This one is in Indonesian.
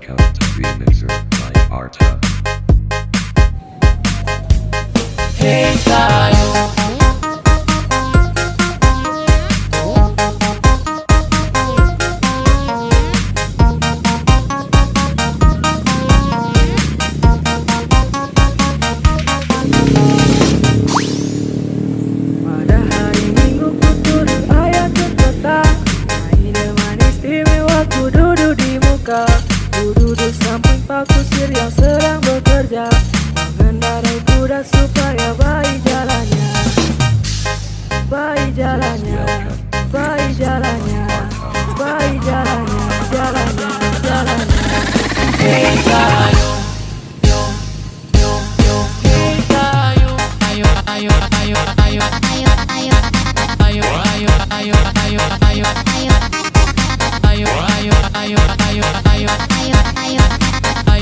Welcome to Remixer by Arta. Hey tayo. Pada hari Minggu ku tulis ayat tentang minuman istimewa ku duduk di muka. Ku duduk samping Pak Kusir yang sedang bekerja mengendarai kuda supaya baik jalannya. Baik jalannya, baik jalannya, baik jalannya, jalannya, jalannya. Hey tayo. Yo, yo, yo. Hey tayo. Ayo, ayo, ayo, ayo. Ayo, ayo, Ayo, ayo, ayo, ayo, ayo. ayo, ayo. Ayo, ayo, ayo, ayo, ayo.